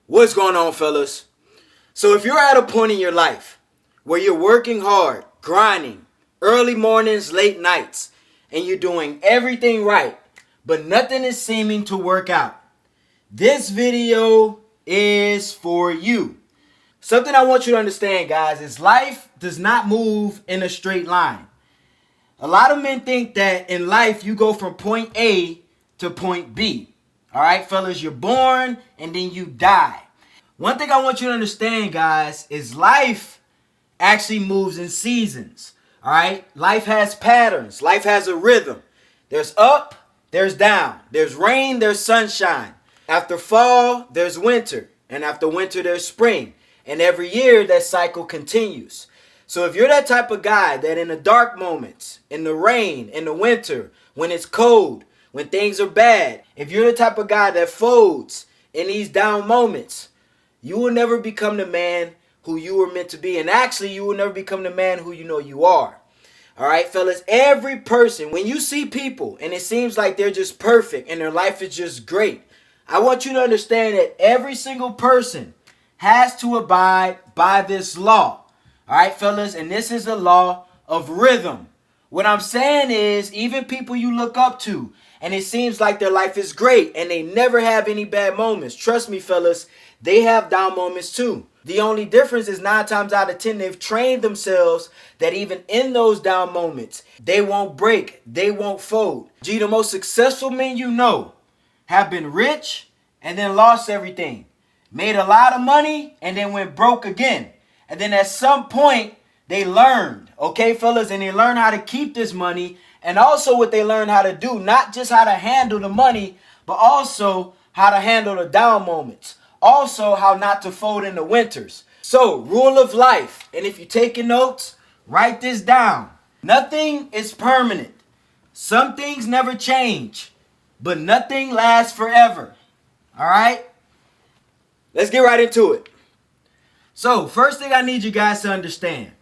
What's going on, fellas? So if you're at a point in your life where you're working hard, grinding, early mornings, late nights, and you're doing everything right, but nothing is seeming to work out, this video is for you. Something I want you to understand, guys, is life does not move in a straight line. A lot of men think that in life you go from point A to point B. All right, fellas, you're born and then you die. One thing I want you to understand, guys, is life actually moves in seasons. All right, life has patterns. Life has a rhythm. There's up, there's down. There's rain, there's sunshine. After fall, there's winter. And after winter, there's spring. And every year, that cycle continues. So if you're that type of guy that in the dark moments, in the rain, in the winter, when it's cold, when things are bad, if you're the type of guy that folds in these down moments, you will never become the man who you were meant to be. And actually, you will never become the man who you know you are. All right, fellas, every person, when you see people and it seems like they're just perfect and their life is just great, I want you to understand that every single person has to abide by this law. All right, fellas, and this is the law of rhythm. What I'm saying is, even people you look up to and it seems like their life is great and they never have any bad moments. Trust me, fellas, they have down moments too. The only difference is 9 times out of 10, they've trained themselves that even in those down moments, they won't break, they won't fold. Gee, the most successful men you know have been rich and then lost everything. Made a lot of money and then went broke again. And then at some point, they learned, okay, fellas, and they learned how to keep this money. And also what they learned how to do, not just how to handle the money, but also how to handle the down moments. Also how not to fold in the winters. So, rule of life. And if you're taking notes, write this down. Nothing is permanent. Some things never change, but nothing lasts forever. All right? Let's get right into it. So, first thing I need you guys to understand.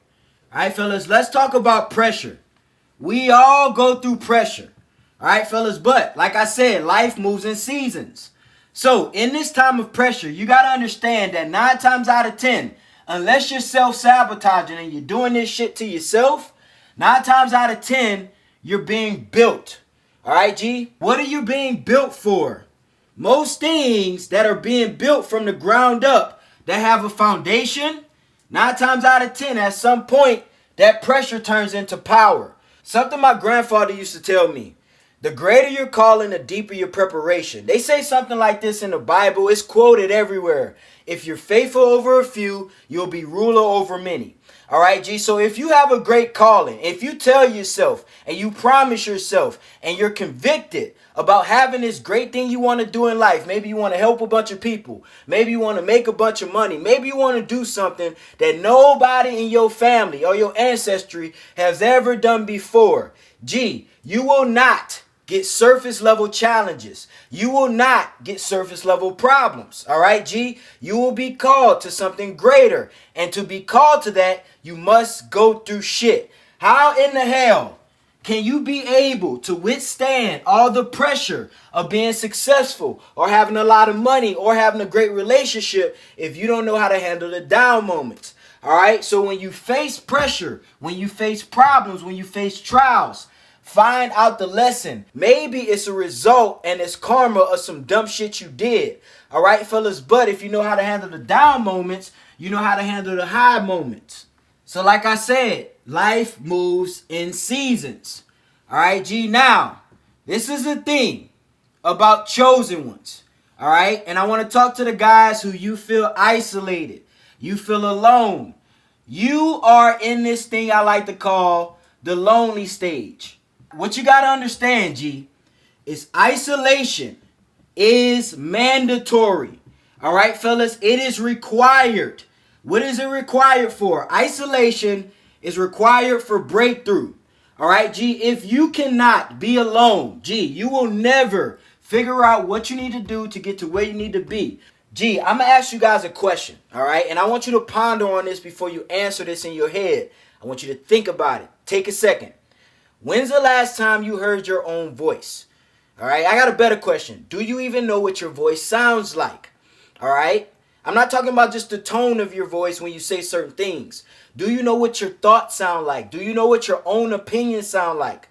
All right, fellas, let's talk about pressure. We all go through pressure. All right, fellas, but like I said, life moves in seasons. So, in this time of pressure, you got to understand that 9 times out of 10, unless you're self-sabotaging and you're doing this shit to yourself, 9 times out of 10, you're being built. All right, G? What are you being built for? Most things that are being built from the ground up that have a foundation, 9 times out of 10, at some point, that pressure turns into power. Something my grandfather used to tell me. The greater your calling, the deeper your preparation. They say something like this in the Bible. It's quoted everywhere. If you're faithful over a few, you'll be ruler over many. All right, G. So if you have a great calling, if you tell yourself and you promise yourself and you're convicted about having this great thing you want to do in life, maybe you want to help a bunch of people, maybe you want to make a bunch of money, maybe you want to do something that nobody in your family or your ancestry has ever done before. G, you will not get surface level challenges. You will not get surface level problems. All right, G? You will be called to something greater. And to be called to that, you must go through shit. How in the hell can you be able to withstand all the pressure of being successful or having a lot of money or having a great relationship if you don't know how to handle the down moments? All right, so when you face pressure, when you face problems, when you face trials, find out the lesson. Maybe it's a result and it's karma of some dumb shit you did. All right, fellas, but if you know how to handle the down moments, you know how to handle the high moments. So like I said, life moves in seasons. All right, G. Now, this is the thing about chosen ones. All right, and I want to talk to the guys who you feel isolated. You feel alone. You are in this thing I like to call the lonely stage. What you got to understand, G, is isolation is mandatory. All right, fellas, it is required. What is it required for? Isolation is required for breakthrough. All right, G, if you cannot be alone, G, you will never figure out what you need to do to get to where you need to be. G, I'm going to ask you guys a question, all right? And I want you to ponder on this before you answer this in your head. I want you to think about it. Take a second. When's the last time you heard your own voice? All right, I got a better question. Do you even know what your voice sounds like? All right, I'm not talking about just the tone of your voice when you say certain things. Do you know what your thoughts sound like? Do you know what your own opinions sound like?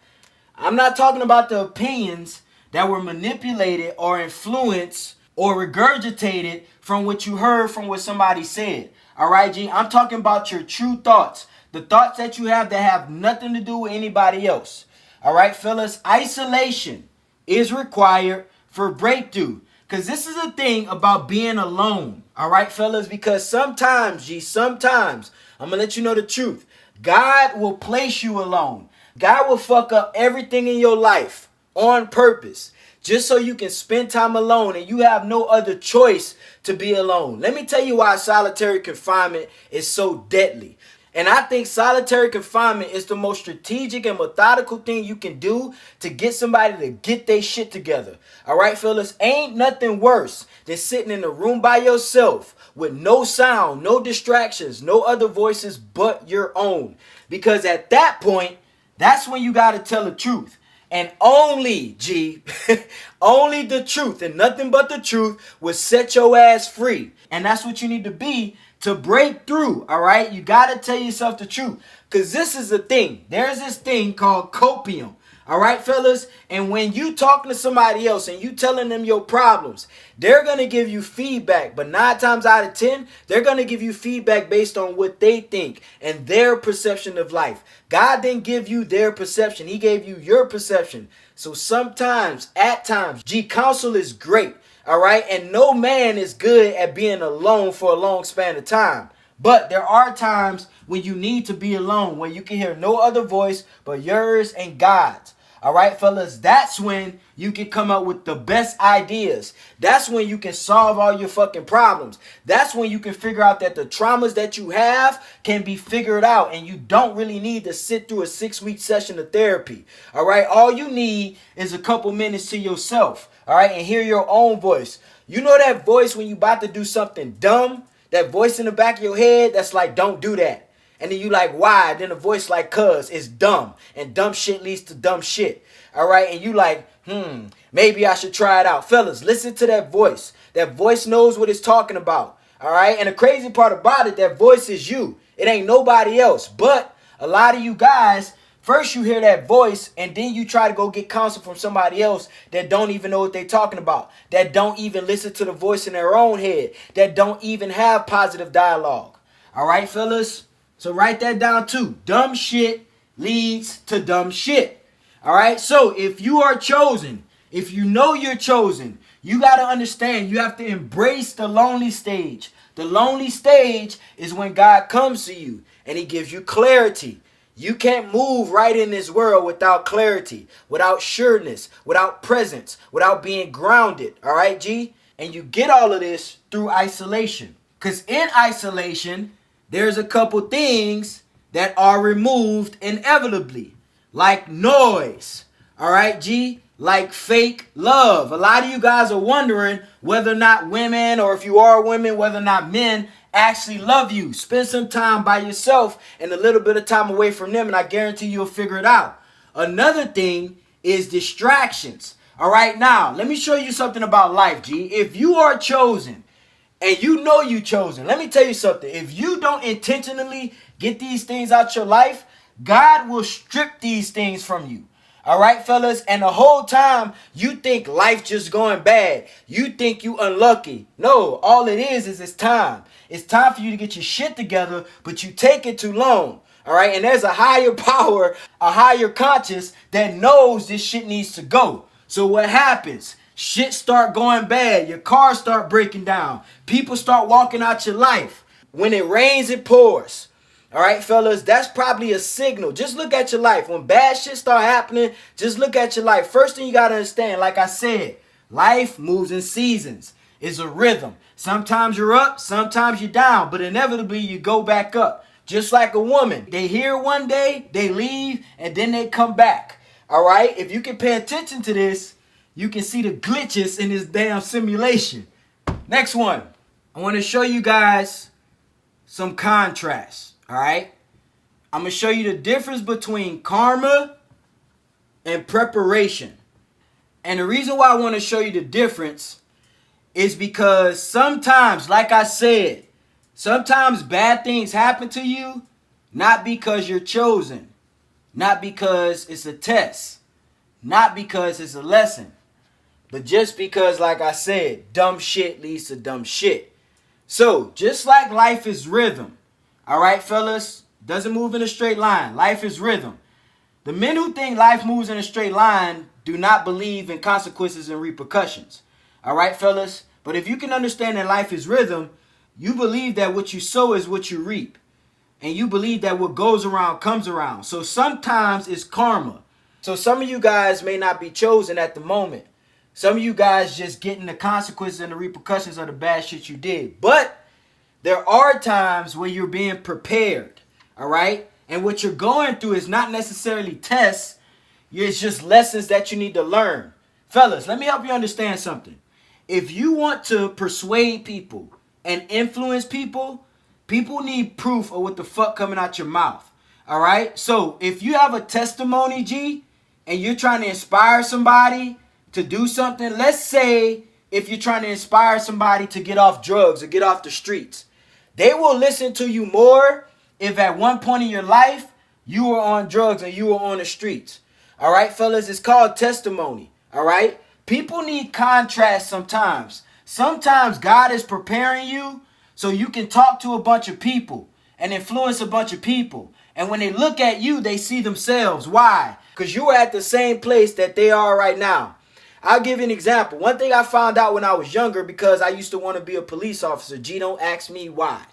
I'm not talking about the opinions that were manipulated or influenced or regurgitated from what you heard from what somebody said. All right, G? I'm talking about your true thoughts. The thoughts that you have that have nothing to do with anybody else. All right, fellas, isolation is required for breakthrough. Because this is the thing about being alone. All right, fellas, because sometimes, G, sometimes, I'm going to let you know the truth. God will place you alone. God will fuck up everything in your life on purpose just so you can spend time alone and you have no other choice to be alone. Let me tell you why solitary confinement is so deadly. And I think solitary confinement is the most strategic and methodical thing you can do to get somebody to get their shit together. All right, fellas, ain't nothing worse than sitting in a room by yourself with no sound, no distractions, no other voices but your own. Because at that point, that's when you got to tell the truth. And only, G, only the truth and nothing but the truth will set your ass free. And that's what you need to be to break through, all right? You got to tell yourself the truth. Because this is the thing. There's this thing called copium. All right, fellas? And when you talking to somebody else and you telling them your problems, they're going to give you feedback. But 9 times out of 10, they're going to give you feedback based on what they think and their perception of life. God didn't give you their perception. He gave you your perception. So sometimes, at times, G, counsel is great. All right? And no man is good at being alone for a long span of time. But there are times when you need to be alone, when you can hear no other voice but yours and God's. All right, fellas, that's when you can come up with the best ideas. That's when you can solve all your fucking problems. That's when you can figure out that the traumas that you have can be figured out and you don't really need to sit through a 6-week session of therapy. All right, all you need is a couple minutes to yourself. All right, and hear your own voice. You know that voice when you about to do something dumb? That voice in the back of your head that's like, don't do that. And then you like, why? Then a voice like, cuz it's dumb. And dumb shit leads to dumb shit. All right. And you like, maybe I should try it out. Fellas, listen to that voice. That voice knows what it's talking about. All right. And the crazy part about it, that voice is you. It ain't nobody else. But a lot of you guys, first you hear that voice and then you try to go get counsel from somebody else that don't even know what they're talking about. That don't even listen to the voice in their own head. That don't even have positive dialogue. All right, fellas? So write that down too. Dumb shit leads to dumb shit. All right? So if you are chosen, if you know you're chosen, you got to understand you have to embrace the lonely stage. The lonely stage is when God comes to you and he gives you clarity. You can't move right in this world without clarity, without sureness, without presence, without being grounded. All right, G? And you get all of this through isolation. Because in isolation, there's a couple things that are removed inevitably, like noise. All right, G? Like fake love. A lot of you guys are wondering whether or not women, or if you are women, whether or not men actually love you. Spend some time by yourself and a little bit of time away from them, and I guarantee you'll figure it out. Another thing is distractions. All right, now, let me show you something about life, G. If you are chosen, and you know you chosen, let me tell you something. If you don't intentionally get these things out your life, God will strip these things from you. All right, fellas? And the whole time you think life just going bad. You think you unlucky. No, all it is it's time. It's time for you to get your shit together, but you take it too long. All right? And there's a higher power, a higher conscious that knows this shit needs to go. So what happens? Shit start going bad. Your cars start breaking down. People start walking out your life. When it rains, it pours. All right, fellas, that's probably a signal. Just look at your life. When bad shit start happening, just look at your life. First thing you got to understand, like I said, life moves in seasons. It's a rhythm. Sometimes you're up, sometimes you're down, but inevitably you go back up. Just like a woman. They here one day, they leave, and then they come back. All right? If you can pay attention to this, you can see the glitches in this damn simulation. Next one. I want to show you guys some contrast. All right, I'm going to show you the difference between karma and preparation. And the reason why I want to show you the difference is because sometimes, like I said, sometimes bad things happen to you, not because you're chosen, not because it's a test, not because it's a lesson, but just because, like I said, dumb shit leads to dumb shit. So, just like life is rhythm, all right, fellas, doesn't move in a straight line. Life is rhythm. The men who think life moves in a straight line do not believe in consequences and repercussions. All right, fellas? But if you can understand that life is rhythm, you believe that what you sow is what you reap. And you believe that what goes around comes around. So sometimes it's karma. So some of you guys may not be chosen at the moment. Some of you guys just getting the consequences and the repercussions of the bad shit you did. But there are times where you're being prepared. All right? And what you're going through is not necessarily tests. It's just lessons that you need to learn. Fellas, let me help you understand something. If you want to persuade people and influence people, people need proof of what the fuck coming out your mouth. All right? So if you have a testimony, G, and you're trying to inspire somebody to do something, let's say if you're trying to inspire somebody to get off drugs or get off the streets, they will listen to you more if at one point in your life you were on drugs and you were on the streets. All right, fellas, it's called testimony. All right? People need contrast sometimes. Sometimes God is preparing you so you can talk to a bunch of people and influence a bunch of people. And when they look at you, they see themselves. Why? Because you are at the same place that they are right now. I'll give you an example. One thing I found out when I was younger, because I used to want to be a police officer. G, don't ask me why.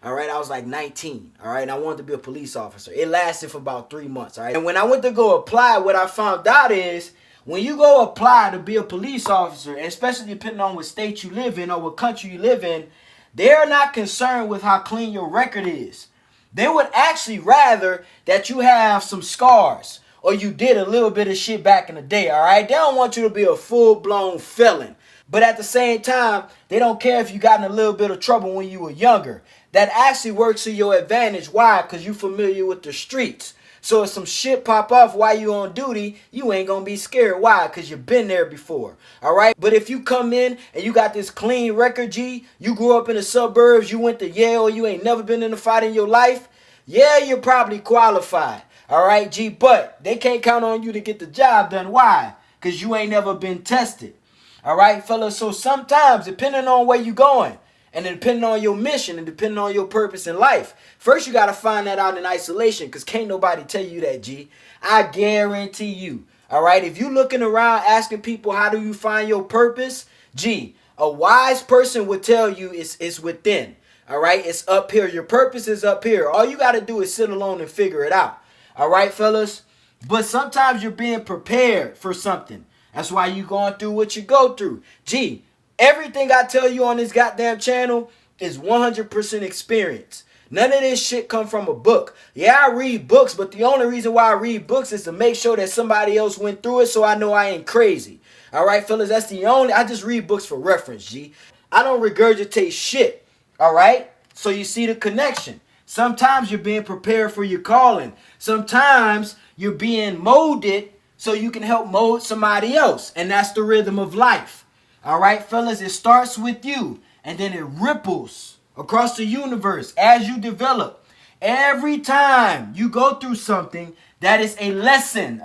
All right, I was like 19. All right, and I wanted to be a police officer. It lasted for about 3 months. All right, and when I went to go apply, what I found out is when you go apply to be a police officer, and especially depending on what state you live in or what country you live in, they're not concerned with how clean your record is. They would actually rather that you have some scars or you did a little bit of shit back in the day, all right? They don't want you to be a full-blown felon. But at the same time, they don't care if you got in a little bit of trouble when you were younger. That actually works to your advantage. Why? Because you're familiar with the streets. So if some shit pop off while you on duty, you ain't gonna be scared. Why? Because you've been there before. All right? But if you come in and you got this clean record, G, you grew up in the suburbs, you went to Yale, you ain't never been in a fight in your life, yeah, you're probably qualified. All right, G, but they can't count on you to get the job done. Why? Because you ain't never been tested. All right, fellas? So sometimes, depending on where you're going, and depending on your mission and depending on your purpose in life, first you got to find that out in isolation, because can't nobody tell you that, G. I guarantee you. All right, if you looking around asking people how do you find your purpose, G, a wise person would tell you it's within. All right, it's up here. Your purpose is up here. All you got to do is sit alone and figure it out. All right, fellas? But sometimes you're being prepared for something. That's why you're going through what you go through. G, everything I tell you on this goddamn channel is 100% experience. None of this shit come from a book. Yeah, I read books, but the only reason why I read books is to make sure that somebody else went through it so I know I ain't crazy. All right, fellas? That's the only... I just read books for reference, G. I don't regurgitate shit. All right? So you see the connection. Sometimes you're being prepared for your calling. Sometimes you're being molded so you can help mold somebody else. And that's the rhythm of life. All right, fellas, it starts with you. And then it ripples across the universe as you develop. Every time you go through something, that is a lesson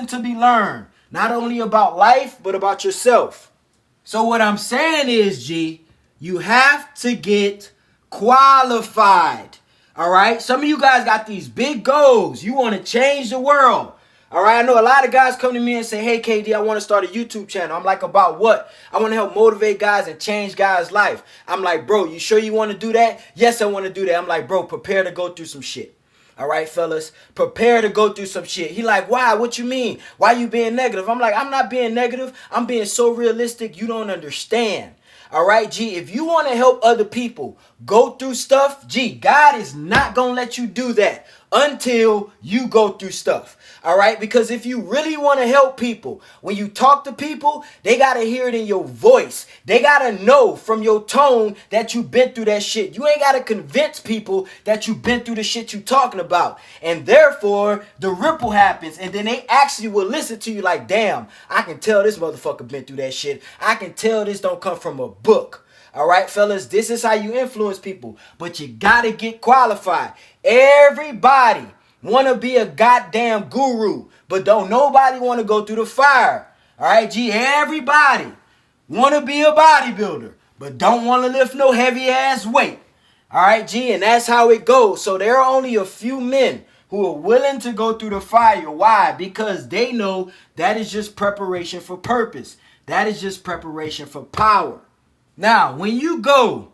to be learned. Not only about life, but about yourself. So what I'm saying is, G, you have to get qualified. All right. Some of you guys got these big goals. You want to change the world. All right. I know a lot of guys come to me and say, hey, KD, I want to start a YouTube channel. I'm like, about what? I want to help motivate guys and change guys' life. I'm like, bro, you sure you want to do that? Yes, I want to do that. I'm like, bro, prepare to go through some shit. All right, fellas, prepare to go through some shit. He like, why? What you mean? Why you being negative? I'm like, I'm not being negative. I'm being so realistic. You don't understand. All right, G, if you want to help other people go through stuff, G, God is not going to let you do that until you go through stuff. All right? Because if you really want to help people, when you talk to people, they got to hear it in your voice. They got to know from your tone that you've been through that shit. You ain't got to convince people that you've been through the shit you talking about. And therefore, the ripple happens. And then they actually will listen to you like, damn, I can tell this motherfucker been through that shit. I can tell this don't come from a book. All right, fellas, this is how you influence people. But you got to get qualified. Everybody want to be a goddamn guru, but don't nobody want to go through the fire. All right, G, everybody want to be a bodybuilder, but don't want to lift no heavy ass weight. All right, G, and that's how it goes. So there are only a few men who are willing to go through the fire. Why? Because they know that is just preparation for purpose. That is just preparation for power. Now, when you go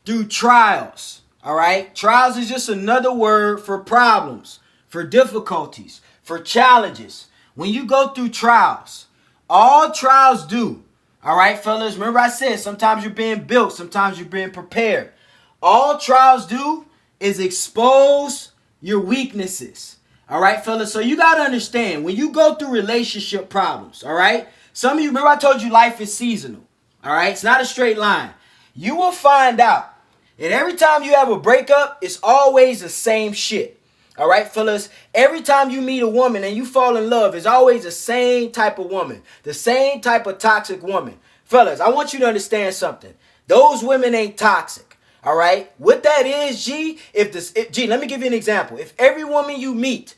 through trials, all right, trials is just another word for problems, for difficulties, for challenges. When you go through trials, all trials do, all right, fellas, remember I said sometimes you're being built, sometimes you're being prepared. All trials do is expose your weaknesses, all right, fellas. So you got to understand, when you go through relationship problems, all right, some of you, remember I told you life is seasonal. All right, it's not a straight line. You will find out that every time you have a breakup, it's always the same shit. All right, fellas, every time you meet a woman and you fall in love, it's always the same type of woman, the same type of toxic woman. Fellas, I want you to understand something. Those women ain't toxic. All right, what that is, G, let me give you an example. If every woman you meet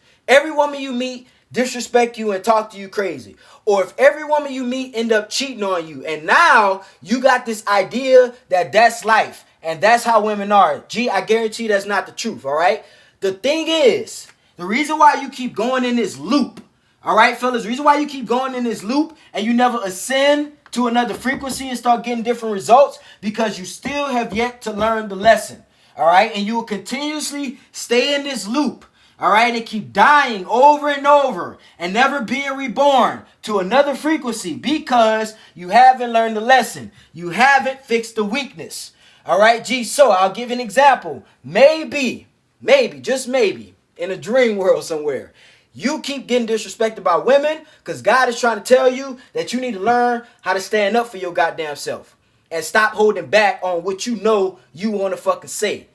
disrespect you and talk to you crazy, or if every woman you meet end up cheating on you, and now you got this idea that that's life and that's how women are, G, I guarantee that's not the truth. All right, the thing is, the reason why you keep going in this loop, all right, fellas, the reason why you keep going in this loop and you never ascend to another frequency and start getting different results, because you still have yet to learn the lesson. All right, and you will continuously stay in this loop. All right, and keep dying over and over and never being reborn to another frequency, because you haven't learned the lesson. You haven't fixed the weakness. All right, G, so I'll give an example. Maybe, just maybe, in a dream world somewhere, you keep getting disrespected by women because God is trying to tell you that you need to learn how to stand up for your goddamn self and stop holding back on what you know you want to fucking say.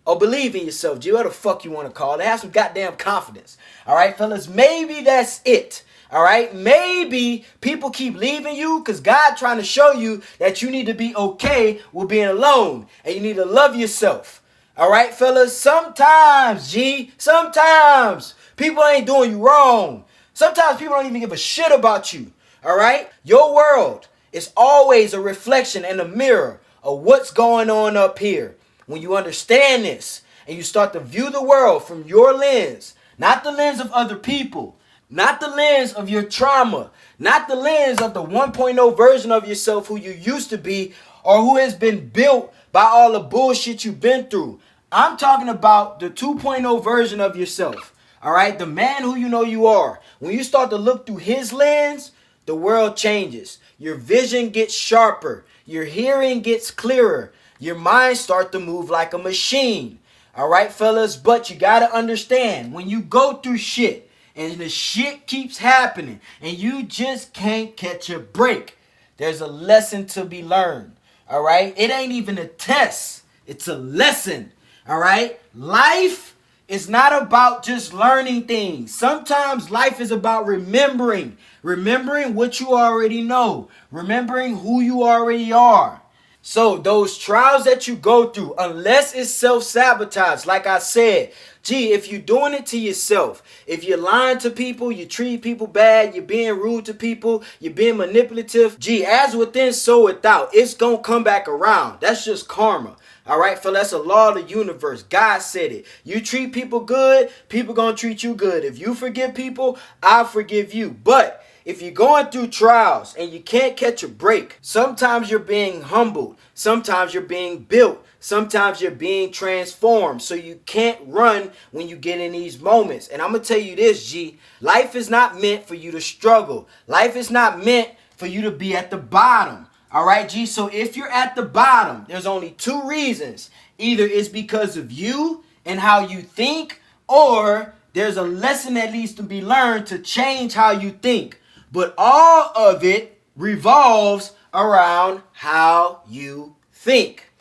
Or believe in yourself, G, whatever the fuck you want to call it. Have some goddamn confidence. All right, fellas, maybe that's it. All right, maybe people keep leaving you because God trying to show you that you need to be okay with being alone and you need to love yourself. All right, fellas, sometimes, G, sometimes people ain't doing you wrong. Sometimes people don't even give a shit about you. All right, your world is always a reflection and a mirror of what's going on up here. When you understand this and you start to view the world from your lens, not the lens of other people, not the lens of your trauma, not the lens of the 1.0 version of yourself who you used to be or who has been built by all the bullshit you've been through. I'm talking about the 2.0 version of yourself. All right, the man who you know you are. When you start to look through his lens, the world changes. Your vision gets sharper. Your hearing gets clearer. Your mind starts to move like a machine. All right, fellas, but you got to understand, when you go through shit and the shit keeps happening and you just can't catch a break, there's a lesson to be learned. All right, it ain't even a test. It's a lesson. All right, life is not about just learning things. Sometimes life is about remembering what you already know, remembering who you already are. So those trials that you go through, unless it's self-sabotage, like I said, gee, if you're doing it to yourself, if you're lying to people, you treat people bad, you're being rude to people, you're being manipulative, gee, as within, so without, it's going to come back around. That's just karma. All right, fellas, that's a law of the universe. God said it. You treat people good, people going to treat you good. If you forgive people, I'll forgive you. But if you're going through trials and you can't catch a break, sometimes you're being humbled. Sometimes you're being built. Sometimes you're being transformed. So you can't run when you get in these moments. And I'm going to tell you this, G. Life is not meant for you to struggle. Life is not meant for you to be at the bottom. All right, G. So if you're at the bottom, there's only two reasons. Either it's because of you and how you think, or there's a lesson that needs to be learned to change how you think. But all of it revolves around how you think.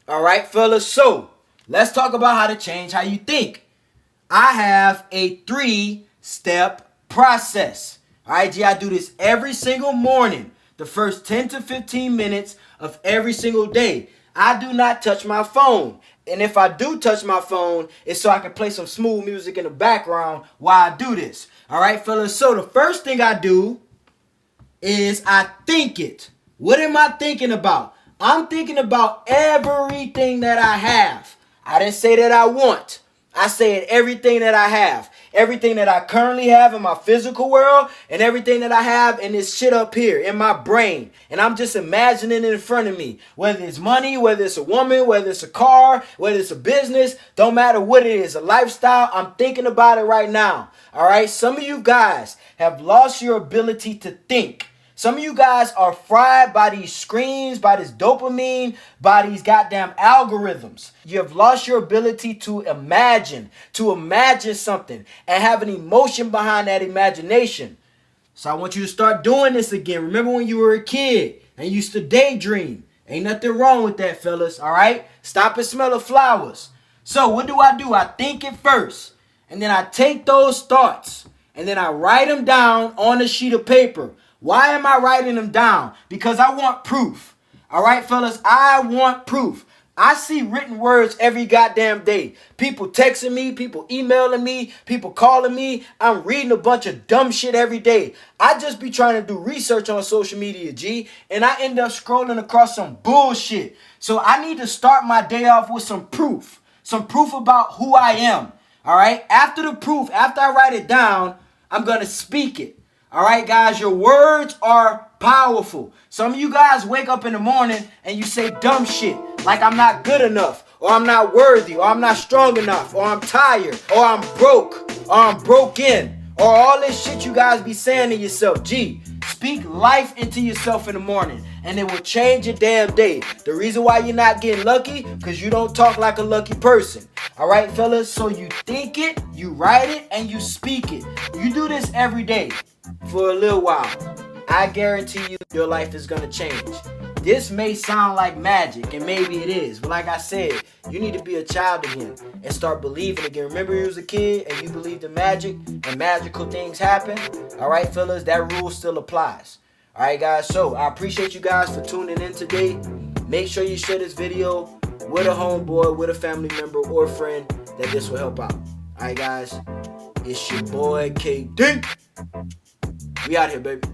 All right, fellas. So let's talk about how to change how you think. I have a 3-step process. All right, G, I do this every single morning, the first 10 to 15 minutes of every single day. I do not touch my phone. And if I do touch my phone, it's so I can play some smooth music in the background while I do this. All right, fellas. So the first thing I do is I think it. What am I thinking about? I'm thinking about everything that I have. I didn't say that I want. I said everything that I have. Everything that I currently have in my physical world and everything that I have in this shit up here in my brain. And I'm just imagining it in front of me. Whether it's money, whether it's a woman, whether it's a car, whether it's a business, don't matter what it is, a lifestyle, I'm thinking about it right now. All right, some of you guys have lost your ability to think. Some of you guys are fried by these screens, by this dopamine, by these goddamn algorithms. You have lost your ability to imagine something and have an emotion behind that imagination. So I want you to start doing this again. Remember when you were a kid and you used to daydream? Ain't nothing wrong with that, fellas, all right? Stop and smell the flowers. So what do? I think it first, and then I take those thoughts, and then I write them down on a sheet of paper. Why am I writing them down? Because I want proof. All right, fellas, I want proof. I see written words every goddamn day. People texting me, people emailing me, people calling me. I'm reading a bunch of dumb shit every day. I just be trying to do research on social media, G, and I end up scrolling across some bullshit. So I need to start my day off with some proof about who I am. All right, after the proof, after I write it down, I'm going to speak it. All right, guys, your words are powerful. Some of you guys wake up in the morning and you say dumb shit like I'm not good enough, or I'm not worthy, or I'm not strong enough, or I'm tired, or I'm broke, or I'm broken, or all this shit you guys be saying to yourself. Gee, speak life into yourself in the morning and it will change your damn day. The reason why you're not getting lucky, because you don't talk like a lucky person. All right, fellas, so you think it, you write it, and you speak it. You do this every day for a little while. I guarantee you your life is going to change. This may sound like magic, and maybe it is, but like I said, you need to be a child again and start believing again. Remember you was a kid and you believed in magic and magical things happen? All right, fellas, that rule still applies. All right, guys, so I appreciate you guys for tuning in today. Make sure you share this video with a homeboy, with a family member, or a friend that this will help out. All right, guys, it's your boy KD. We out here, baby.